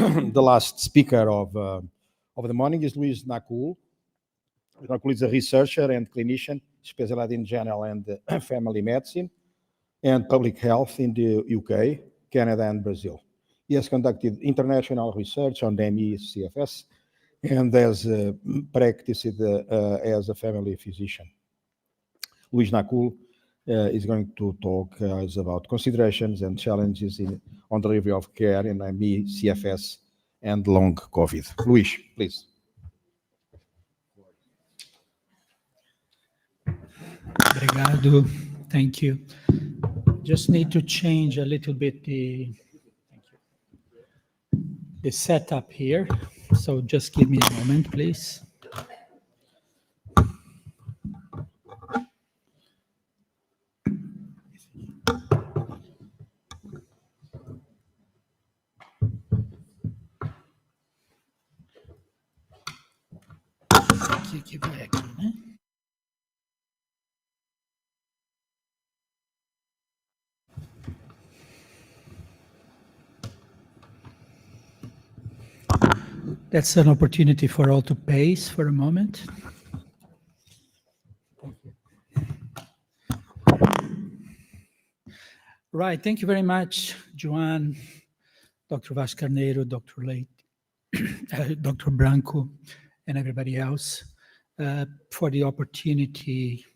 the last speaker of the morning is Luís Nakul. Luís Nakul is a researcher and clinician specialized in general and family medicine and public health in the UK, Canada, and Brazil. He has conducted international research on ME/CFS and has practiced as a family physician. Luís Nakul is going to talk us about considerations and challenges on delivery of care in ME/CFS and long COVID. Luís, please. Obrigado. Thank you. Just need to change a little bit the setup here. So just give me a moment, please. Aqui vai aqui, né? That's an opportunity for all to pace for a moment. Right, thank you very much, Joan, Dr. Vaz Carneiro, Dr. Leite, Dr. Branco, and everybody else for the opportunity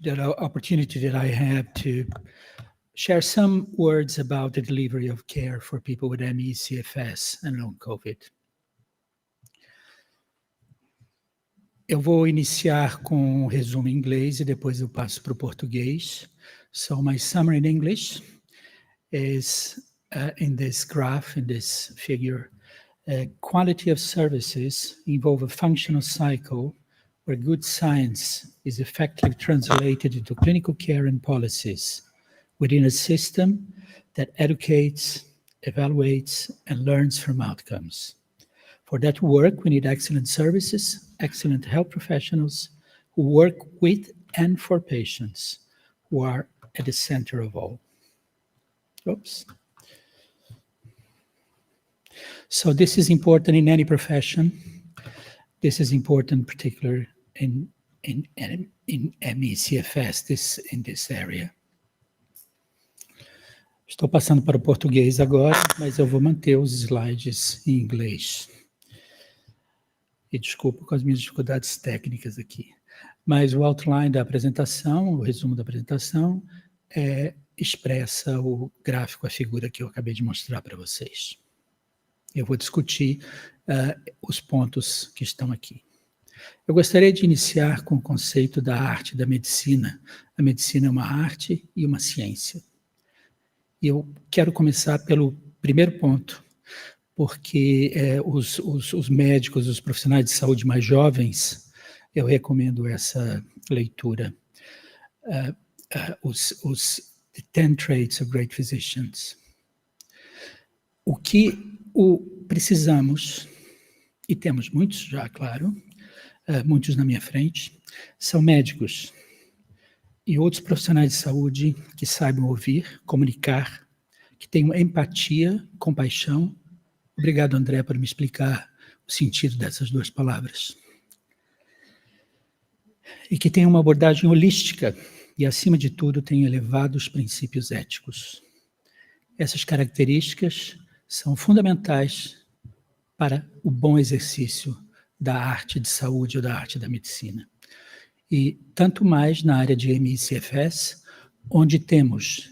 that I have to share some words about the delivery of care for people with ME/CFS and long COVID. Eu vou iniciar com um resumo em inglês e depois eu passo para o português. So my summary in English is in this graph, in this figure. Quality of services involve a functional cycle where good science is effectively translated into clinical care and policies within a system that educates, evaluates, and learns from outcomes. For that to work, we need excellent services, excellent health professionals who work with and for patients who are at the center of all. Oops. So this is important in any profession. This is important particularly in ME/CFS, in this area. Estou passando para o português agora, mas eu vou manter os slides em inglês. E desculpa com as minhas dificuldades técnicas aqui. Mas o outline da apresentação, o resumo da apresentação, expressa o gráfico, a figura que eu acabei de mostrar para vocês. Eu vou discutir os pontos que estão aqui. Eu gostaria de iniciar com o conceito da arte da medicina. A medicina é uma arte e uma ciência. E eu quero começar pelo primeiro ponto, porque os médicos, os profissionais de saúde mais jovens, eu recomendo essa leitura. The 10 Traits of Great Physicians. O que precisamos, e temos muitos já, claro, muitos na minha frente, são médicos e outros profissionais de saúde que saibam ouvir, comunicar, que tenham empatia, compaixão. Obrigado, André, por me explicar o sentido dessas duas palavras. E que tenham uma abordagem holística e, acima de tudo, tenham elevados princípios éticos. Essas características são fundamentais para o bom exercício da arte de saúde ou da arte da medicina. E tanto mais na área de ME/CFS, onde temos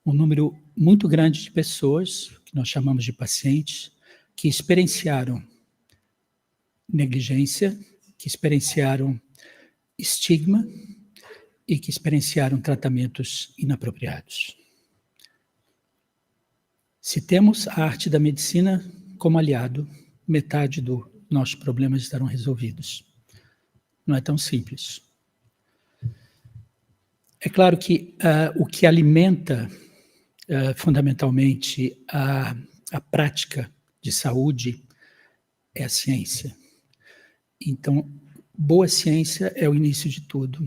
um número muito grande de pessoas, que nós chamamos de pacientes, que experienciaram negligência, que experienciaram estigma e que experienciaram tratamentos inapropriados. Se temos a arte da medicina como aliado, metade dos nossos problemas estarão resolvidos. Não é tão simples. É claro que o que alimenta fundamentalmente a prática de saúde é a ciência. Então, boa ciência é o início de tudo.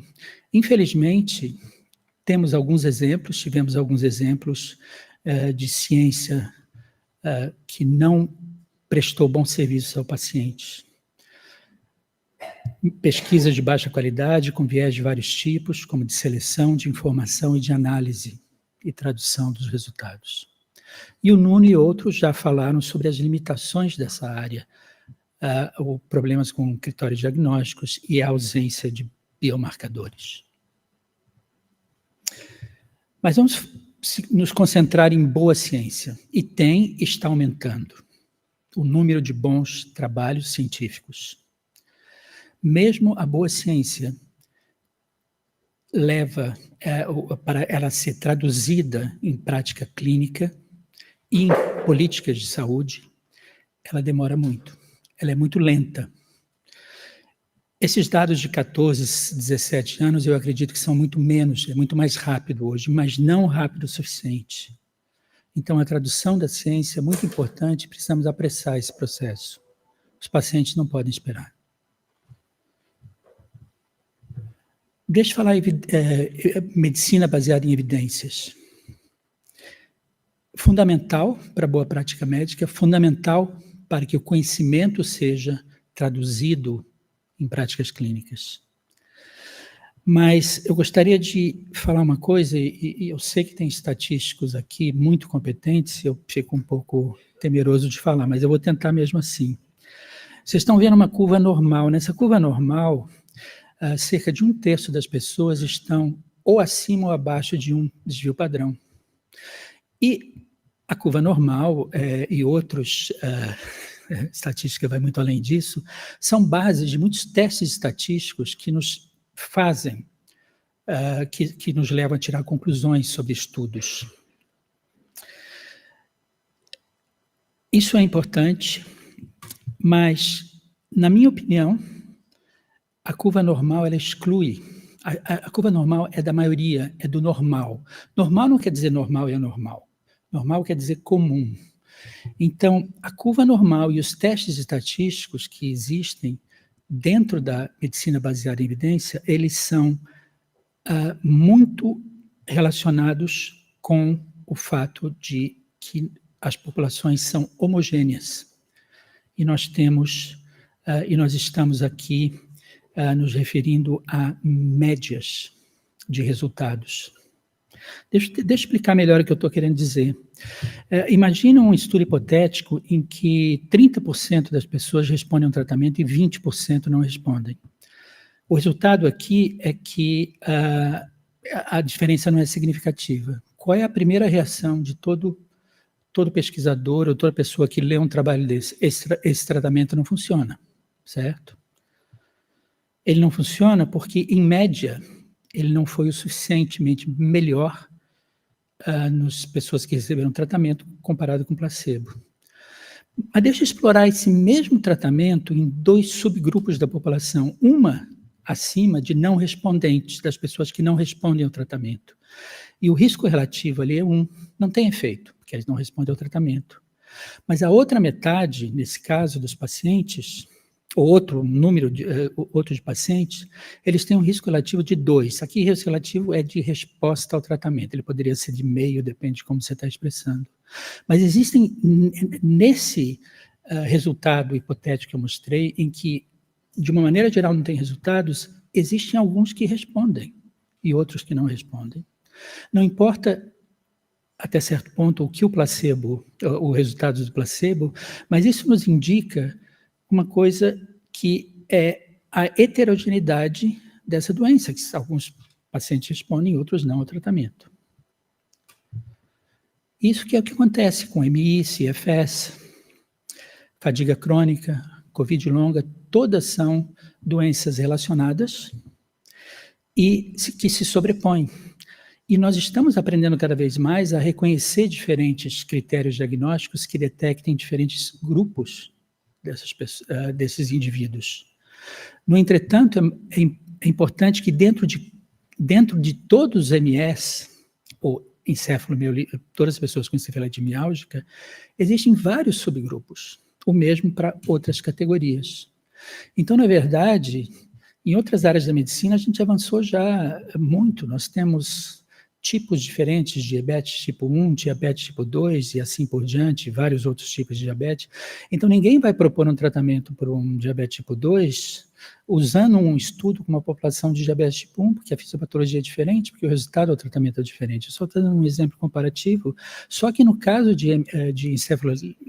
Infelizmente, tivemos alguns exemplos de ciência que não prestou bom serviço ao paciente. Pesquisas de baixa qualidade, com viés de vários tipos, como de seleção, de informação e de análise e tradução dos resultados. E o Nuno e outros já falaram sobre as limitações dessa área, problemas com critérios diagnósticos e a ausência de biomarcadores. Mas vamos nos concentrar em boa ciência. E está aumentando o número de bons trabalhos científicos. Mesmo a boa ciência leva para ela ser traduzida em prática clínica e em políticas de saúde, ela demora muito. Ela é muito lenta. Esses dados de 14, 17 anos, eu acredito que são muito menos, é muito mais rápido hoje, mas não rápido o suficiente. Então, a tradução da ciência é muito importante, precisamos apressar esse processo. Os pacientes não podem esperar. Deixa eu falar medicina baseada em evidências. Fundamental para a boa prática médica, fundamental para que o conhecimento seja traduzido em práticas clínicas. Mas eu gostaria de falar uma coisa, e eu sei que tem estatísticos aqui muito competentes, eu fico um pouco temeroso de falar, mas eu vou tentar mesmo assim. Vocês estão vendo uma curva normal. Nessa curva normal, cerca de 1/3 das pessoas estão ou acima ou abaixo de um desvio padrão. E a curva normal e outros, estatística vai muito além disso, são bases de muitos testes estatísticos que nos fazem, que nos levam a tirar conclusões sobre estudos. Isso é importante, mas, na minha opinião, a curva normal, ela exclui. A curva normal é da maioria, é do normal. Normal não quer dizer normal e anormal. Normal quer dizer comum. Então, a curva normal e os testes estatísticos que existem dentro da medicina baseada em evidência, eles são muito relacionados com o fato de que as populações são homogêneas. E nós estamos aqui nos referindo a médias de resultados. Deixa eu explicar melhor o que eu estou querendo dizer. Imagina um estudo hipotético em que 30% das pessoas respondem a um tratamento e 20% não respondem. O resultado aqui é que a diferença não é significativa. Qual é a primeira reação de todo pesquisador ou toda pessoa que lê um trabalho desse? Esse tratamento não funciona, certo? Ele não funciona porque, em média, ele não foi o suficientemente melhor nas pessoas que receberam tratamento comparado com placebo. Mas deixa eu explorar esse mesmo tratamento em 2 subgrupos da população. Uma acima de não respondentes, das pessoas que não respondem ao tratamento. E o risco relativo ali é 1, não tem efeito, porque eles não respondem ao tratamento. Mas a outra metade, nesse caso dos pacientes, ou outro número de pacientes, eles têm um risco relativo de 2. Aqui, risco relativo é de resposta ao tratamento. Ele poderia ser de meio, depende de como você está expressando. Mas existem, nesse resultado hipotético que eu mostrei, em que, de uma maneira geral, não tem resultados, existem alguns que respondem e outros que não respondem. Não importa, até certo ponto, o que o resultado do placebo, mas isso nos indica uma coisa que é a heterogeneidade dessa doença, que alguns pacientes respondem e outros não ao tratamento. Isso que é o que acontece com MI, CFS, fadiga crônica, Covid longa, todas são doenças relacionadas e que se sobrepõem. E nós estamos aprendendo cada vez mais a reconhecer diferentes critérios diagnósticos que detectem diferentes grupos desses indivíduos. No entretanto, é importante que dentro de todos os MS, ou todas as pessoas com encefalite miálgica, existem vários subgrupos, o mesmo para outras categorias. Então, na verdade, em outras áreas da medicina, a gente avançou já muito. Nós temos tipos diferentes de diabetes tipo 1, diabetes tipo 2 e assim por diante, vários outros tipos de diabetes. Então, ninguém vai propor um tratamento para um diabetes tipo 2 usando um estudo com uma população de diabetes tipo 1, porque a fisiopatologia é diferente, porque o resultado do tratamento é diferente. Eu só estou dando um exemplo comparativo, só que no caso de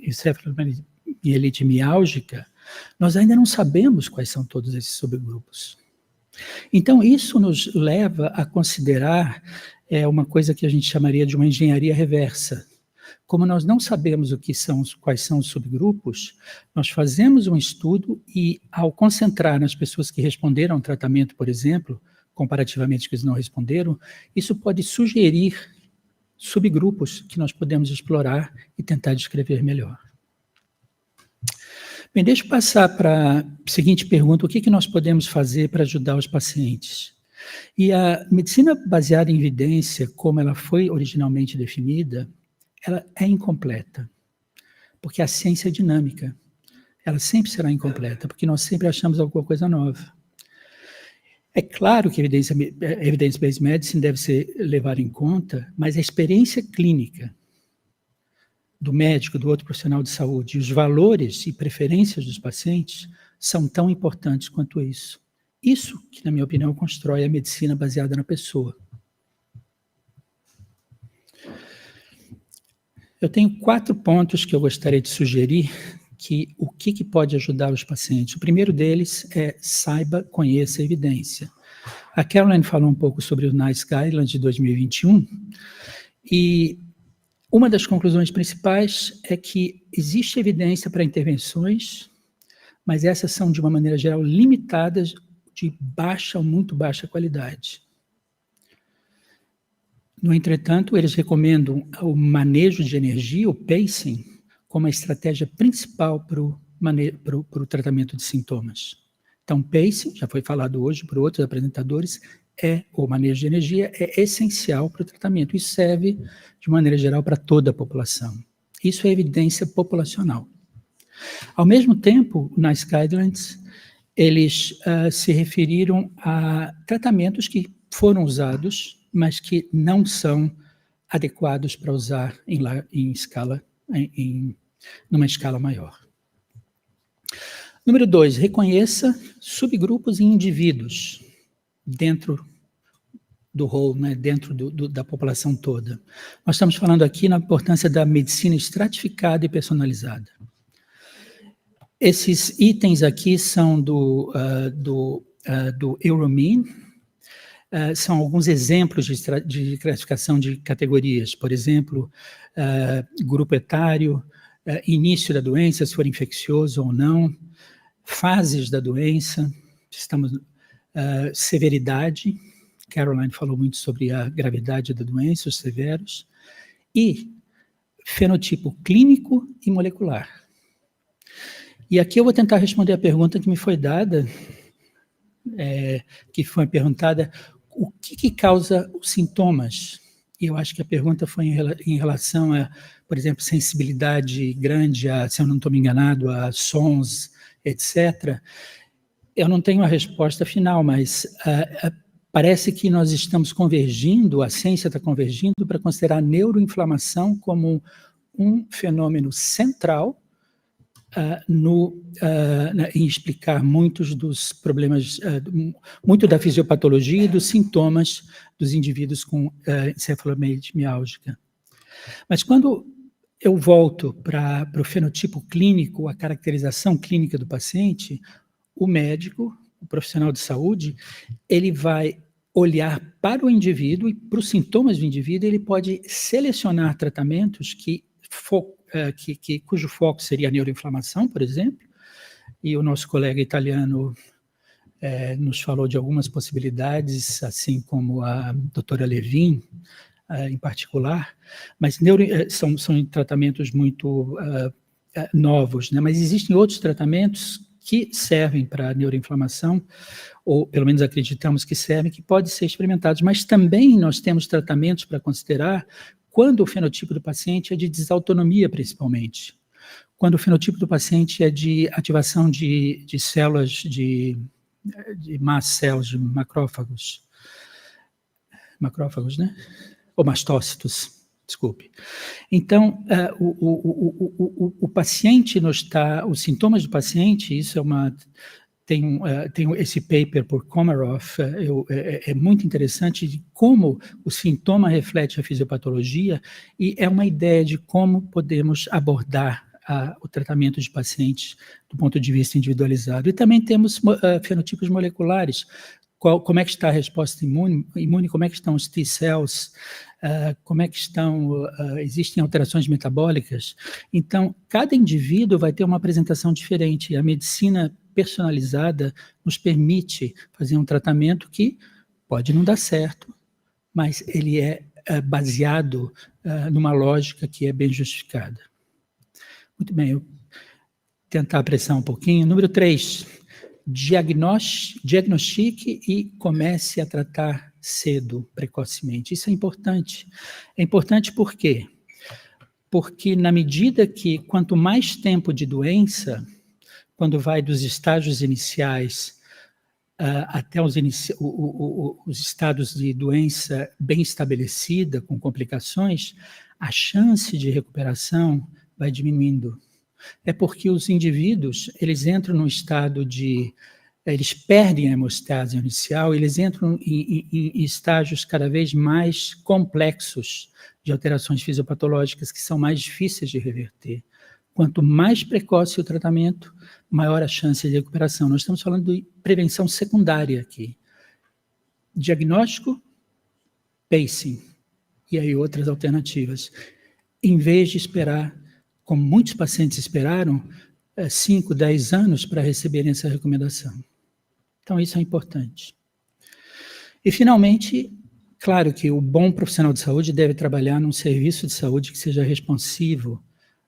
encefalomielite miálgica, nós ainda não sabemos quais são todos esses subgrupos. Então, isso nos leva a considerar uma coisa que a gente chamaria de uma engenharia reversa. Como nós não sabemos quais são os subgrupos, nós fazemos um estudo e, ao concentrar nas pessoas que responderam ao tratamento, por exemplo, comparativamente com os que não responderam, isso pode sugerir subgrupos que nós podemos explorar e tentar descrever melhor. Bem, deixa eu passar para a seguinte pergunta: o que nós podemos fazer para ajudar os pacientes? E a medicina baseada em evidência, como ela foi originalmente definida, ela é incompleta, porque a ciência é dinâmica. Ela sempre será incompleta, porque nós sempre achamos alguma coisa nova. É claro que a evidence-based medicine deve ser levada em conta, mas a experiência clínica do médico, do outro profissional de saúde, e os valores e preferências dos pacientes são tão importantes quanto isso. Isso que, na minha opinião, constrói a medicina baseada na pessoa. Eu tenho 4 pontos que eu gostaria de sugerir o que pode ajudar os pacientes. O primeiro deles é saiba, conheça a evidência. A Caroline falou um pouco sobre o NICE Guidelines de 2021, e uma das conclusões principais é que existe evidência para intervenções, mas essas são, de uma maneira geral, limitadas, de baixa ou muito baixa qualidade. No entretanto, eles recomendam o manejo de energia, o pacing, como a estratégia principal para o tratamento de sintomas. Então, pacing, já foi falado hoje por outros apresentadores, o manejo de energia é essencial para o tratamento. Isso serve, de maneira geral, para toda a população. Isso é evidência populacional. Ao mesmo tempo, nas guidelines, eles se referiram a tratamentos que foram usados, mas que não são adequados para usar numa escala maior. Número 2, reconheça subgrupos e indivíduos dentro do whole, né, dentro da população toda. Nós estamos falando aqui na importância da medicina estratificada e personalizada. Esses itens aqui são do Euromean, são alguns exemplos de classificação de categorias, por exemplo, grupo etário, início da doença, se for infeccioso ou não, fases da doença, severidade, Caroline falou muito sobre a gravidade da doença, os severos, e fenotipo clínico e molecular. E aqui eu vou tentar responder a pergunta que me foi dada, que foi perguntada: o que causa os sintomas? E eu acho que a pergunta foi em relação a, por exemplo, sensibilidade grande, se eu não estou me enganado, a sons, etc. Eu não tenho a resposta final, mas parece que nós estamos convergindo, a ciência está convergindo para considerar a neuroinflamação como um fenômeno central em explicar muitos dos problemas, muito da fisiopatologia e dos sintomas dos indivíduos com encefalomielite miálgica. Mas quando eu volto para o fenotipo clínico, a caracterização clínica do paciente, o médico, o profissional de saúde, ele vai olhar para o indivíduo e para os sintomas do indivíduo, ele pode selecionar tratamentos cujo foco seria a neuroinflamação, por exemplo, e o nosso colega italiano nos falou de algumas possibilidades, assim como a doutora Levin, em particular, mas são tratamentos muito novos, né? Mas existem outros tratamentos que servem para a neuroinflamação, ou pelo menos acreditamos que servem, que podem ser experimentados, mas também nós temos tratamentos para considerar quando o fenotipo do paciente é de desautonomia, principalmente. Quando o fenotipo do paciente é de ativação de células, de mast cells, de macrófagos, né? ou mastócitos, desculpe. Então, o paciente os sintomas do paciente, isso tem esse paper por Komaroff, é muito interessante de como o sintoma reflete a fisiopatologia e é uma ideia de como podemos abordar o tratamento de pacientes do ponto de vista individualizado. E também temos fenotipos moleculares, como é que está a resposta imune, como é que estão os T-cells, como é que existem alterações metabólicas. Então, cada indivíduo vai ter uma apresentação diferente. A medicina personalizada nos permite fazer um tratamento que pode não dar certo, mas ele é baseado numa lógica que é bem justificada. Muito bem, eu vou tentar apressar um pouquinho. Número 3, diagnostique e comece a tratar cedo, precocemente. Isso é importante. É importante por quê? Porque na medida que quanto mais tempo de doença, quando vai dos estágios iniciais até os estados de doença bem estabelecida, com complicações, a chance de recuperação vai diminuindo. É porque os indivíduos, eles entram num estado eles perdem a hemostase inicial, eles entram em estágios cada vez mais complexos de alterações fisiopatológicas que são mais difíceis de reverter. Quanto mais precoce o tratamento, maior a chance de recuperação. Nós estamos falando de prevenção secundária aqui. Diagnóstico, pacing, e aí outras alternativas. Em vez de esperar, como muitos pacientes esperaram, 5, 10 anos para receberem essa recomendação. Então, isso é importante. E, finalmente, claro que o bom profissional de saúde deve trabalhar num serviço de saúde que seja responsivo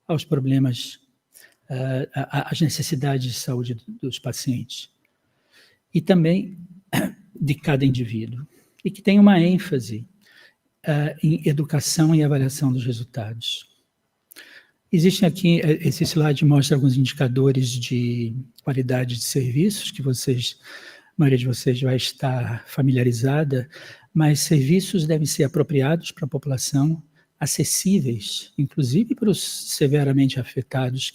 aos problemas, às necessidades de saúde dos pacientes. E também de cada indivíduo. E que tenha uma ênfase em educação e avaliação dos resultados. Existem aqui, esse slide mostra alguns indicadores de qualidade de serviços que a maioria de vocês vai estar familiarizada, mas serviços devem ser apropriados para a população, acessíveis, inclusive para os severamente afetados,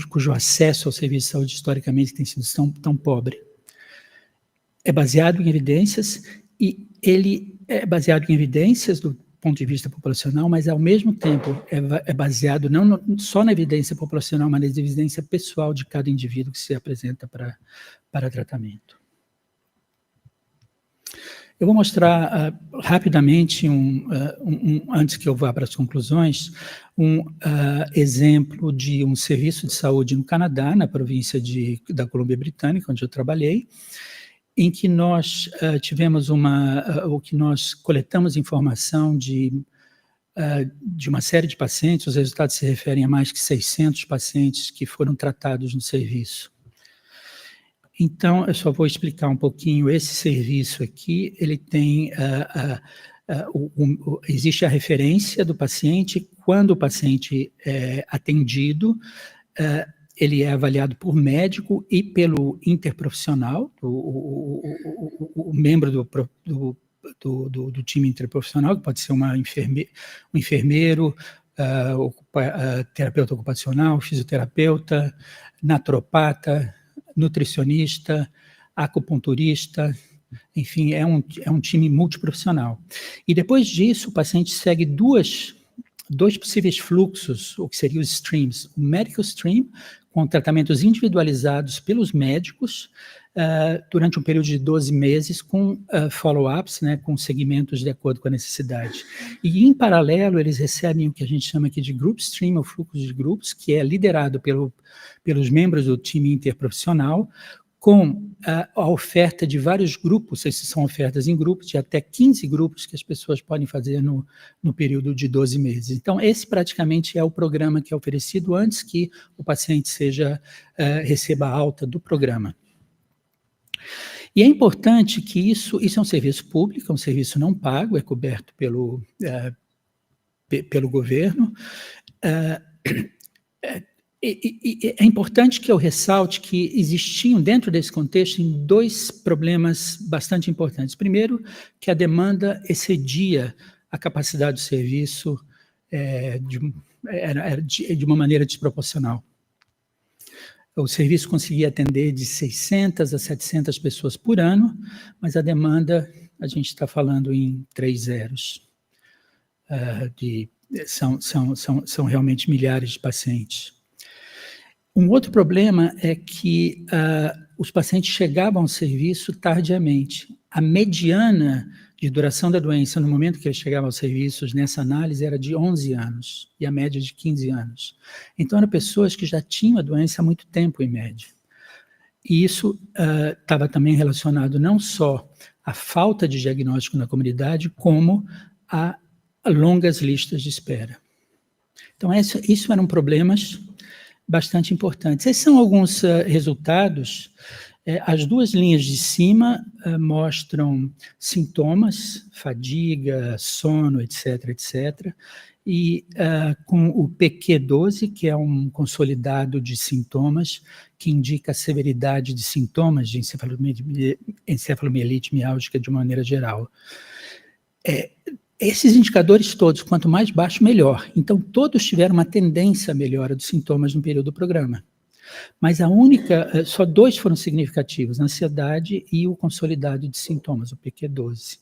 cujo acesso ao serviço de saúde historicamente tem sido tão pobre. É baseado em evidências e ele é baseado em evidências do ponto de vista populacional, mas ao mesmo tempo é baseado não só na evidência populacional, mas na evidência pessoal de cada indivíduo que se apresenta para tratamento. Eu vou mostrar rapidamente, antes que eu vá para as conclusões, um exemplo de um serviço de saúde no Canadá, na província da Colômbia Britânica, onde eu trabalhei, em que nós tivemos que nós coletamos informação de uma série de pacientes. Os resultados se referem a mais de 600 pacientes que foram tratados no serviço. Então, eu só vou explicar um pouquinho. Esse serviço aqui, ele tem, existe a referência do paciente. Quando o paciente é atendido, ele é avaliado por médico e pelo interprofissional, o membro do time interprofissional, que pode ser um enfermeiro, terapeuta ocupacional, fisioterapeuta, naturopata, nutricionista, acupunturista, enfim, é um time multiprofissional. E depois disso, o paciente segue dois possíveis fluxos, o que seriam os streams. O medical stream, com tratamentos individualizados pelos médicos durante um período de 12 meses, com follow-ups, né, com segmentos de acordo com a necessidade. E, em paralelo, eles recebem o que a gente chama aqui de group stream, ou fluxo de grupos, que é liderado pelos membros do time interprofissional, com a oferta de vários grupos. Essas são ofertas em grupos, de até 15 grupos que as pessoas podem fazer no período de 12 meses. Então, esse praticamente é o programa que é oferecido antes que o paciente receba a alta do programa. E é importante que isso é um serviço público, é um serviço não pago, é coberto pelo governo. É importante que eu ressalte que existiam, dentro desse contexto, 2 problemas bastante importantes. Primeiro, que a demanda excedia a capacidade do serviço era de uma maneira desproporcional. O serviço conseguia atender de 600 a 700 pessoas por ano, mas a demanda, a gente está falando em 3 zeros. São realmente milhares de pacientes. Um outro problema é que os pacientes chegavam ao serviço tardiamente. A mediana de duração da doença no momento que eles chegavam aos serviços, nessa análise, era de 11 anos, e a média de 15 anos. Então, eram pessoas que já tinham a doença há muito tempo, em média. E isso estava também relacionado não só à falta de diagnóstico na comunidade, como a longas listas de espera. Então, isso eram problemas bastante importantes. Esses são alguns resultados. As 2 linhas de cima mostram sintomas, fadiga, sono, etc., etc., e com o PQ12, que é um consolidado de sintomas, que indica a severidade de sintomas de encefalomielite miálgica de uma maneira geral. Esses indicadores todos, quanto mais baixo, melhor. Então, todos tiveram uma tendência à melhora dos sintomas no período do programa. Mas só 2 foram significativos, a ansiedade e o consolidado de sintomas, o PQ12.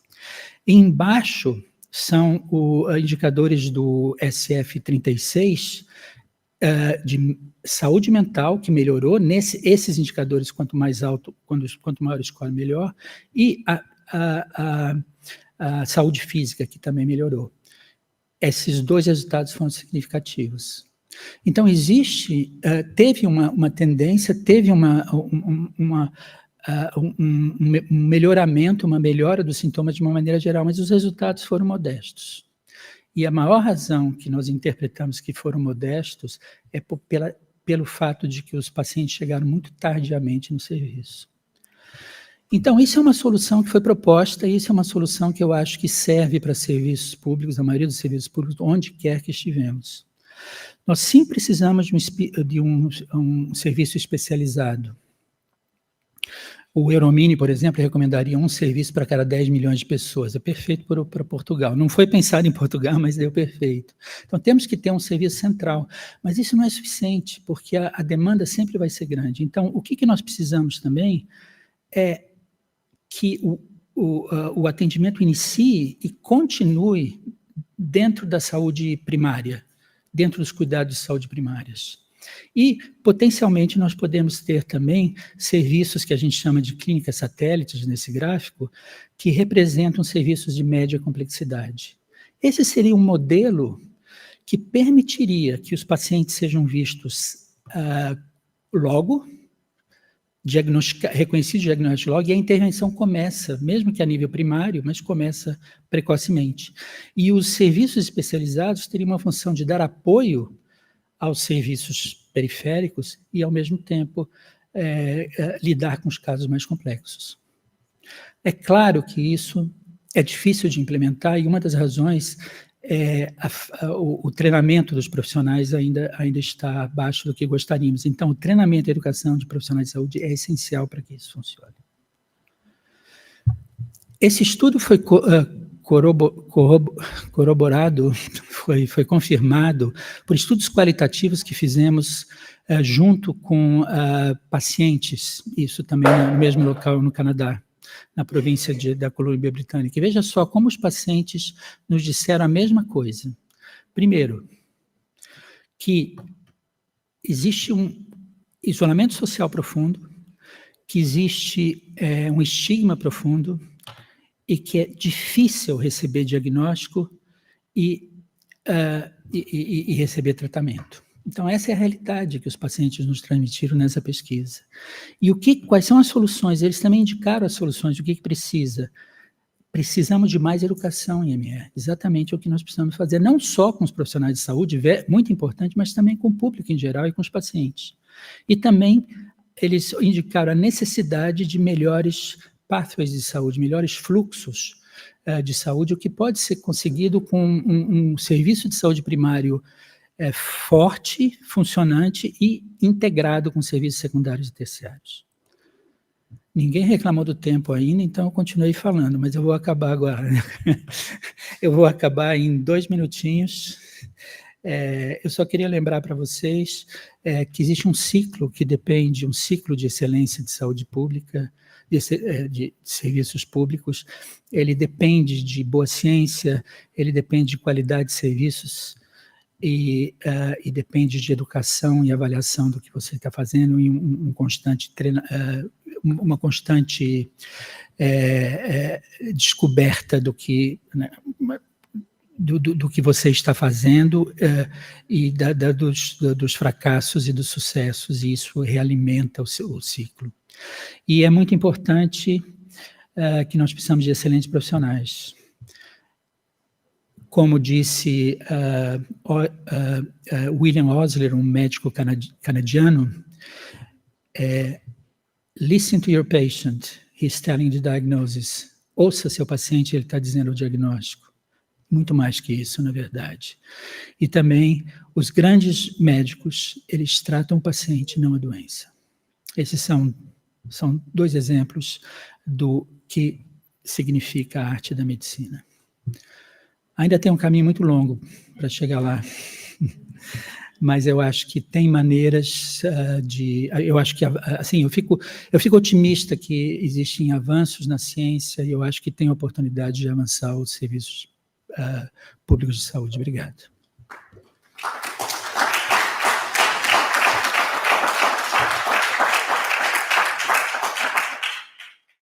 E embaixo são indicadores do SF36 de saúde mental, que melhorou. Esses indicadores, quanto mais alto, quanto maior o score, melhor. E a saúde física, que também melhorou. Esses 2 resultados foram significativos. Então, teve uma tendência, teve um melhoramento, uma melhora dos sintomas de uma maneira geral, mas os resultados foram modestos. E a maior razão que nós interpretamos que foram modestos é pelo fato de que os pacientes chegaram muito tardiamente no serviço. Então, isso é uma solução que foi proposta, e isso é uma solução que eu acho que serve para serviços públicos, a maioria dos serviços públicos, onde quer que estivemos. Nós sim precisamos de um serviço especializado. O Euromini, por exemplo, recomendaria um serviço para cada 10 milhões de pessoas. É perfeito para Portugal. Não foi pensado em Portugal, mas deu perfeito. Então, temos que ter um serviço central. Mas isso não é suficiente, porque a demanda sempre vai ser grande. Então, o que nós precisamos também é que o atendimento inicie e continue dentro da saúde primária, dentro dos cuidados de saúde primárias. E, potencialmente, nós podemos ter também serviços que a gente chama de clínicas satélites nesse gráfico, que representam serviços de média complexidade. Esse seria um modelo que permitiria que os pacientes sejam vistos logo, reconhecido diagnóstico logo, e a intervenção começa, mesmo que a nível primário, mas começa precocemente. E os serviços especializados teriam uma função de dar apoio aos serviços periféricos e, ao mesmo tempo, lidar com os casos mais complexos. É claro que isso é difícil de implementar, e uma das razões é o treinamento dos profissionais ainda está abaixo do que gostaríamos. Então, o treinamento e a educação de profissionais de saúde é essencial para que isso funcione. Esse estudo foi corroborado, foi confirmado por estudos qualitativos que fizemos junto com pacientes, isso também no mesmo local no Canadá, na província da Colômbia Britânica. E veja só como os pacientes nos disseram a mesma coisa. Primeiro, que existe um isolamento social profundo, que existe um estigma profundo, e que é difícil receber diagnóstico e receber tratamento. Então, essa é a realidade que os pacientes nos transmitiram nessa pesquisa. E quais são as soluções? Eles também indicaram as soluções, o que precisa. Precisamos de mais educação em ME, exatamente o que nós precisamos fazer, não só com os profissionais de saúde, muito importante, mas também com o público em geral e com os pacientes. E também eles indicaram a necessidade de melhores pathways de saúde, melhores fluxos de saúde, o que pode ser conseguido com um serviço de saúde primário forte, funcionante e integrado com serviços secundários e terciários. Ninguém reclamou do tempo ainda, então eu continuei falando, mas eu vou acabar agora. Eu vou acabar em 2 minutinhos. Eu só queria lembrar para vocês que existe um ciclo um ciclo de excelência de saúde pública, de serviços públicos. Ele depende de boa ciência, ele depende de qualidade de serviços, e depende de educação e avaliação do que você está fazendo e uma constante descoberta do que, né, do que você está fazendo e dos fracassos e dos sucessos, e isso realimenta o ciclo. E é muito importante que nós precisamos de excelentes profissionais. Como disse William Osler, um médico canadiano, listen to your patient, he's telling the diagnosis. Ouça seu paciente, ele está dizendo o diagnóstico. Muito mais que isso, na verdade. E também, os grandes médicos, eles tratam o paciente, não a doença. Esses são 2 exemplos do que significa a arte da medicina. Ainda tem um caminho muito longo para chegar lá, mas eu acho que tem maneiras eu acho que, assim, eu fico otimista que existem avanços na ciência e eu acho que tem oportunidade de avançar os serviços públicos de saúde. Obrigado.